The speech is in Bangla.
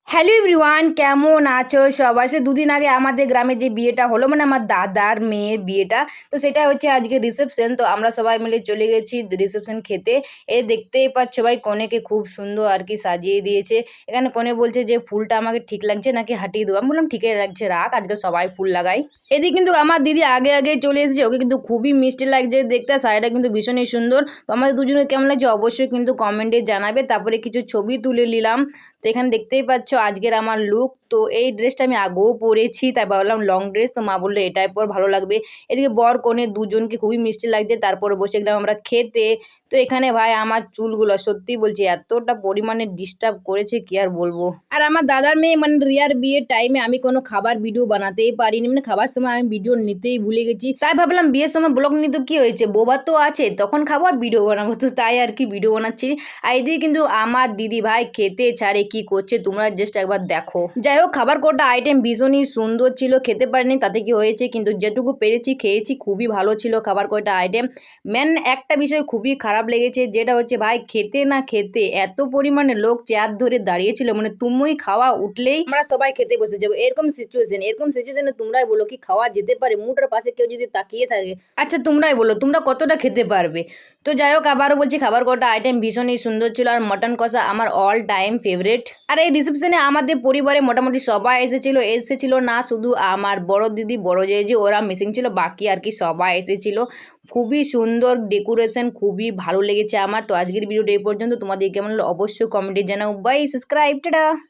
হ্যালো এভরিওয়ান, কেমন আছো সবাই? সে দুদিন আগে আমাদের গ্রামে যে বিয়েটা হলো, মানে আমার দাদার মেয়ের বিয়েটা, তো সেটা হচ্ছে আজকে রিসেপশন। তো আমরা সবাই মিলে চলে গেছি রিসেপশন খেতে। দেখতেই পাচ্ছ ভাই, কনেকে খুব সুন্দর আর কি সাজিয়ে দিয়েছে। এখানে কনে বলছে যে ফুলটা আমাকে ঠিক লাগছে নাকি হাঁটিয়ে দেবো। আমি বললাম ঠিকই লাগছে, রাখ, আজকে সবাই ফুল লাগাই। এদিকে কিন্তু আমার দিদি আগে আগে চলে এসেছে, ওকে কিন্তু খুবই মিষ্টি লাগছে দেখতে, শাড়িটা কিন্তু ভীষণই সুন্দর। তো আমাদের দুজনের কেমন লাগছে অবশ্যই কিন্তু কমেন্টে জানাবে। তারপরে কিছু ছবি তুলে নিলাম। তো এখানে দেখতেই পাচ্ছ আজকের আমার লুক। তো এই ড্রেসটা আমি আগেও পরেছি, তাই ভাবলাম লং ড্রেস, তো মা বললো এটাই পর, ভালো লাগবে। এদিকে বর কনে দুজনকে খুবই মিষ্টি লাগছে। তারপরে বসে গেলাম আমরা খেতে। তো এখানে ভাই আমার চুলগুলো সত্যি বলছি এতটা পরিমাণে ডিস্টার্ব করেছে কি আর বলবো। আর আমার দাদার মেয়ে মানে রিয়ার বিয়ের টাইমে আমি কোনো খাবার ভিডিও বানাতেই পারিনি, মানে খাবার সময় আমি ভিডিও নিতেই ভুলে গেছি। তাই ভাবলাম বিয়ের সময় ব্লগ নিতে কি হয়েছে, বোবার তো আছে, তখন খাবো আর ভিডিও বানাবো। তো তাই আর কি ভিডিও বানাচ্ছি। আর এদিকে কিন্তু আমার দিদি ভাই খেতে ছাড়ে কি করছে তোমরা জাস্ট একবার দেখো। যাই হোক, খাবার কোটা আইটেম ভীষণই সুন্দর ছিল, খেতে পারিনি তাতে কি হয়েছে, কিন্তু যেটুকু পেরেছি খেয়েছি, খুবই ভালো ছিল খাবার কয়টা আইটেম। মেন একটা বিষয় খুবই খারাপ লেগেছে, যেটা হচ্ছে ভাই খেতে না খেতে এত পরিমাণে লোক চেয়ার ধরে দাঁড়িয়েছিল, মানে তুমিই খাওয়া উঠলেই আমরা সবাই খেতে বসে যাবো, এরকম সিচুয়েশনে তোমরাই বলো কি খাওয়া যেতে পারে? মুটার পাশে কেউ যদি তাকিয়ে থাকে, আচ্ছা তোমরাই বলো তোমরা কতটা খেতে পারবে? তো যাই হোক, আবারও বলছি খাবার কটা আইটেম ভীষণই সুন্দর ছিল। আর মটন কষা আমার অল টাইম ফেভারিট। আর এই রিসেপশনে আমাদের পরিবারে মোটামুটি সবাই এসেছিল না শুধু আমার বড় দিদি বড় জেজি, ওরা মিসিং ছিল, বাকি আর কি সবাই এসেছিল। খুবই সুন্দর ডেকোরেশন, খুবই ভালো লেগেছে আমার। তো আজকের ভিডিওটা এই পর্যন্ত, তোমাদের কেমন হলো অবশ্যই কমেন্টে জানাও। Bye, subscribe, tata.